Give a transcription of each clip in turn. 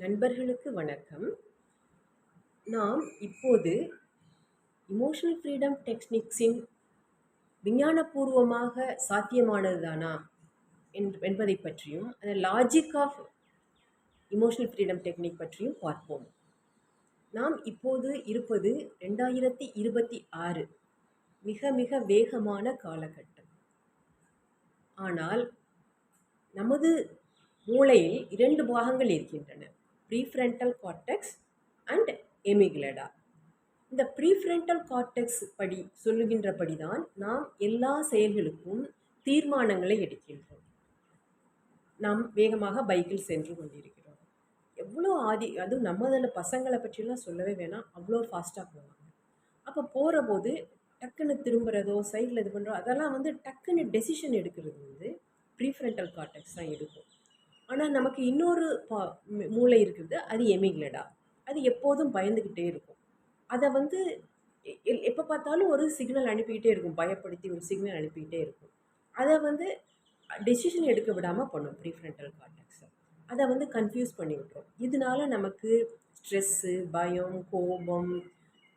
நண்பர்களுக்கு வணக்கம். நாம் இப்போது எமோஷனல் ஃப்ரீடம் டெக்னிக்ஸின் விஞ்ஞானபூர்வமாக சாத்தியமானதுதானா என்பதைப் பற்றியும், அந்த logic of emotional freedom technique பற்றியும் பார்ப்போம். நாம் இப்போது இருப்பது 2026 மிக மிக வேகமான காலகட்டம். ஆனால் நமது மூளையில் 2 பாகங்கள் இருக்கின்றன. Prefrontal cortex and amygdala. இந்த ப்ரீஃப்ரண்டல் கார்டெக்ஸ் படி சொல்லுகின்றபடிதான் நாம் எல்லா செயல்களுக்கும் தீர்மானங்களை எடுக்கின்றோம். நாம் வேகமாக பைக்கில் சென்று கொண்டிருக்கிறோம். எவ்வளோ அதுவும் நம்மதில் பசங்களை பற்றிலாம் சொல்லவே வேணாம், அவ்வளோ ஃபாஸ்ட்டாக போவாங்க. அப்போ போகிறபோது டக்குன்னு திரும்புகிறதோ சைடில் இது பண்ணுறோம், அதெல்லாம் டக்குன்னு டெசிஷன் எடுக்கிறது ப்ரீஃப்ரண்டல் கார்டெக்ஸ் தான் எடுக்கும். ஆனால் நமக்கு இன்னொரு மூளை இருக்குது, அது எமிக்லடா. அது எப்போதும் பயந்துக்கிட்டே இருக்கும். அதை எப்போ பார்த்தாலும் ஒரு சிக்னல் அனுப்பிக்கிட்டே இருக்கும், பயப்படுத்தி ஒரு சிக்னல் அனுப்பிக்கிட்டே இருக்கும். அதை டெசிஷன் எடுக்க விடாமல் பண்ணும் ப்ரீஃப்ரண்டல் கார்டெக்ஸை. அதை கன்ஃபியூஸ் பண்ணி விட்டுரும். இதனால நமக்கு ஸ்ட்ரெஸ்ஸு, பயம், கோபம்,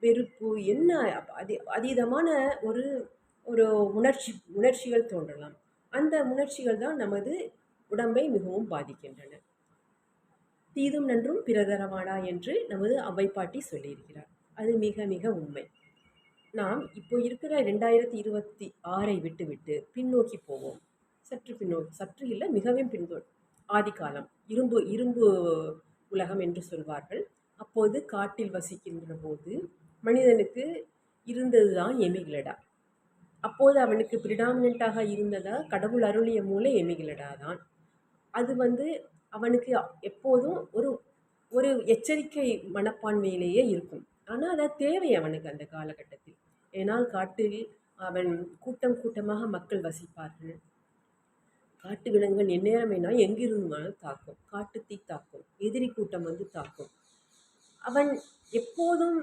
வெறுப்பு, என்ன அதீதமான ஒரு ஒரு உணர்ச்சிகள் தோன்றலாம். அந்த உணர்ச்சிகள் தான் நமது உடம்பை மிகவும் பாதிக்கின்றன. தீதும் நன்றும் பிறதரவாடா என்று நமது அவ்வை பாட்டி சொல்லியிருக்கிறார். அது மிக மிக உண்மை. நாம் இப்போ இருக்கிற 2026 விட்டுவிட்டு பின்னோக்கி போவோம். சற்று இல்லை, மிகவும் ஆதிகாலம், இரும்பு உலகம் என்று சொல்வார்கள். அப்போது காட்டில் வசிக்கின்ற போது மனிதனுக்கு இருந்ததுதான் எமிக்லடா. அப்போது அவனுக்கு ப்ரிடாமினண்ட்டாக இருந்ததா கடவுள் அருளிய மூளை எமிக்லடா தான். அது அவனுக்கு எப்போதும் ஒரு எச்சரிக்கை மனப்பான்மையிலேயே இருக்கும். ஆனால் அது தேவை அவனுக்கு அந்த காலகட்டத்தில். ஏன்னால் காட்டில் அவன் கூட்டமாக மக்கள் வசிப்பார்கள். காட்டு விலங்குகள் எந்நேரமேனா எங்கிருந்தாலும் தாக்கும். காட்டு தீ தாக்கும், எதிரி கூட்டம் தாக்கும். அவன் எப்போதும்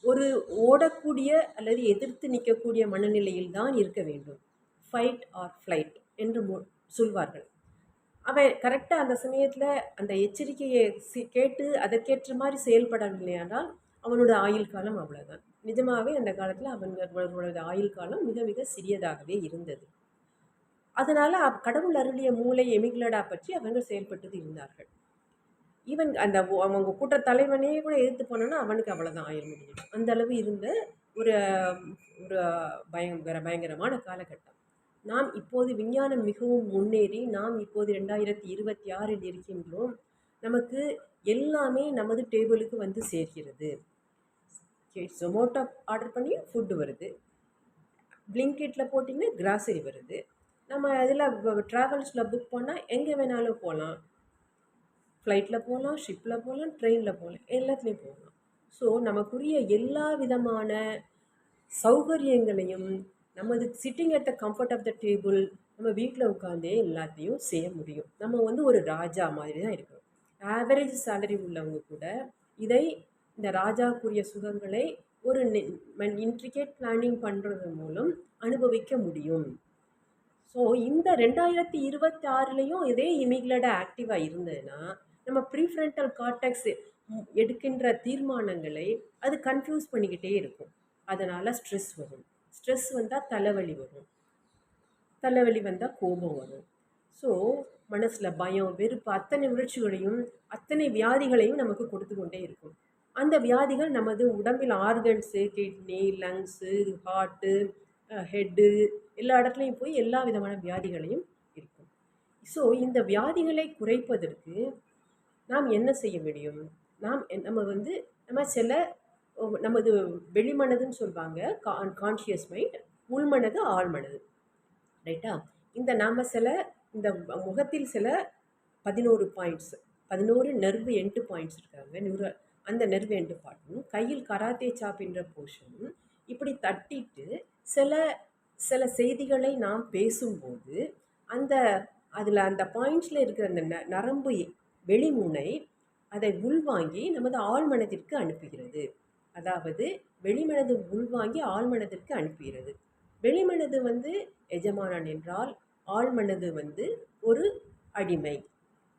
ஒரு ஓடக்கூடிய அல்லது எதிர்த்து நிற்கக்கூடிய மனநிலையில் தான் இருக்க வேண்டும். ஃபைட் ஆர் ஃப்ளைட் என்று சொல்வார்கள். அவன் கரெக்டாக அந்த சமயத்தில் அந்த எச்சரிக்கையை கேட்டு அதற்கேற்ற மாதிரி செயல்படவில்லையானால் அவனோட ஆயுள் காலம் அவ்வளோதான். நிஜமாகவே அந்த காலத்தில் அவனோட ஆயுள் காலம் மிக மிக சிறியதாகவே இருந்தது. அதனால் கடவுள் அருளிய மூளை எமிக்லடா பற்றி அவர்கள் செயல்பட்டு இருந்தார்கள். ஈவன் அவங்க கூட்ட தலைவனே கூட எதிர்த்து போனோன்னா அவனுக்கு அவ்வளோதான் ஆயுள் முடிஞ்சிடும். அந்த அளவு இருந்த ஒரு ஒரு பயங்கரமான காலகட்டம். நாம் இப்போது விஞ்ஞானம் மிகவும் முன்னேறி நாம் இப்போது 2026 இருக்கின்றோம். நமக்கு எல்லாமே நமது டேபிளுக்கு சேர்கிறது. ஜொமோட்டோ ஆர்டர் பண்ணி ஃபுட்டு வருது, பிளிங்கிட்டில் போட்டிங்கன்னா கிராசரி வருது. நம்ம அதில் ட்ராவல்ஸில் புக் பண்ணால் எங்கே வேணாலும் போகலாம். ஃப்ளைட்டில் போகலாம், ஷிப்பில் போகலாம், ட்ரெயினில் போகலாம், எல்லாத்துலேயும் போகலாம். ஸோ நமக்குரிய எல்லா விதமான சௌகரியங்களையும் நமது sitting at the comfort of the table நம்ம வீட்டில் உட்காந்தே எல்லாத்தையும் செய்ய முடியும். நம்ம ஒரு ராஜா மாதிரி தான் இருக்கிறோம். ஆவரேஜ் சேலரி உள்ளவங்க கூட இந்த ராஜாக்குரிய சுகங்களை ஒரு இன்ட்ரிகேட் பிளானிங் பண்ணுறது மூலம் அனுபவிக்க முடியும். ஸோ இந்த 2026லையும் இதே எமிக்லடா ஆக்டிவாக இருந்ததுன்னா நம்ம ப்ரீஃப்ரண்டல் கார்டெக்ஸ் எடுக்கின்ற தீர்மானங்களை அது கன்ஃபியூஸ் பண்ணிக்கிட்டே இருக்கும். அதனால் ஸ்ட்ரெஸ் வரும். ஸ்ட்ரெஸ் வந்தால் தலைவலி வரும். தலைவலி வந்தால் கோபம் வரும். ஸோ மனசில் பயம், வெறுப்பு, அத்தனை உணர்ச்சிகளையும் அத்தனை வியாதிகளையும் நமக்கு கொடுத்து கொண்டே இருக்கும். அந்த வியாதிகள் நமது உடம்பில் organs, kidney, lungs, heart, head எல்லா இடத்துலையும் போய் எல்லா விதமான வியாதிகளையும் இருக்கும். ஸோ இந்த வியாதிகளை குறைப்பதற்கு நாம் என்ன செய்ய முடியும்? நம்ம சில நமது வெளிமனதுன்னு சொல்லுவாங்க, கான்ஷியஸ் மைண்ட், உள்மனது, ஆழ்மனது, ரைட்டா? இந்த முகத்தில் சில 11 பாயிண்ட்ஸ், 11 நர்வு எண்டு பாயிண்ட்ஸ் இருக்காங்க. அந்த நர்வு எண்டு பாட்டும் கையில் கராத்தே சாப் என்ற போர்ஷனும் இப்படி தட்டிட்டு சில செய்திகளை நாம் பேசும்போது அந்த பாயிண்ட்ஸில் இருக்கிற அந்த நரம்பு வெளிமுனை அதை உள்வாங்கி நமது ஆழ்மனதிற்கு அனுப்புகிறது. அதாவது வெளிமனது உள்வாங்கி ஆழ்மனதிற்கு அனுப்புகிறது. வெளிமனது எஜமானன் என்றால் ஆழ்மனது ஒரு அடிமை.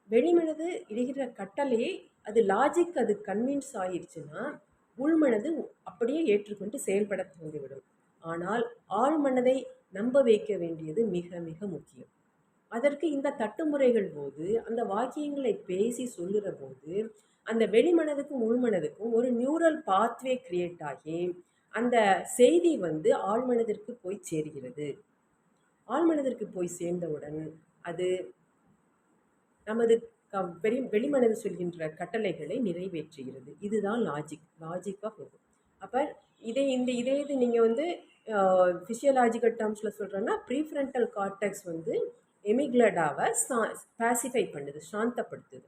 வெளிமனது இடுகிற கட்டளையை அது லாஜிக் அது கன்வின்ஸ் ஆயிருச்சுன்னா உள்மனது அப்படியே ஏற்றுக்கொண்டு செயல்பட தூண்டிவிடும். ஆனால் ஆழ்மனதை நம்ப வைக்க வேண்டியது மிக மிக முக்கியம். அதற்கு இந்த தட்டுமுறைகள் போது அந்த வாக்கியங்களை பேசி சொல்லுற போது அந்த வெளிமனதுக்கும் உள்மனதுக்கும் ஒரு நியூரல் பாத்வே கிரியேட் ஆகி அந்த செய்தி வந்து ஆழ்மனதிற்கு போய் சேர்கிறது. ஆழ்மனதிற்கு போய் சேர்ந்தவுடன் அது நமது வெளிமனது சொல்கின்ற கட்டளைகளை நிறைவேற்றுகிறது. இதுதான் லாஜிக் ஆஃப் இது. அப்போ இதே இது நீங்கள் வந்து ஃபிசியலாஜிக்கல் டேர்ம்ஸில் சொல்கிறோன்னா ப்ரீஃப்ரண்டல் கார்டெக்ஸ் வந்து எமிக்லடாவை பாசிஃபை பண்ணுது, சாந்தப்படுத்துது.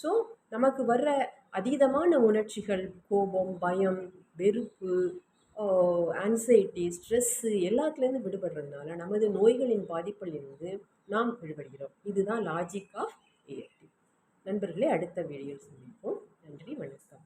ஸோ நமக்கு வர்ற அதீதமான உணர்ச்சிகள், கோபம், பயம், வெறுப்பு, ஆன்சைட்டி, ஸ்ட்ரெஸ்ஸு எல்லாத்துலேருந்து விடுபடுறதுனால நமது நோய்களின் பாதிப்பிலிருந்து நாம் விடுபடுகிறோம். இதுதான் லாஜிக் ஆஃப் EFT. நண்பர்களே, அடுத்த வீடியோவில் சந்திப்போம். நன்றி, வணக்கம்.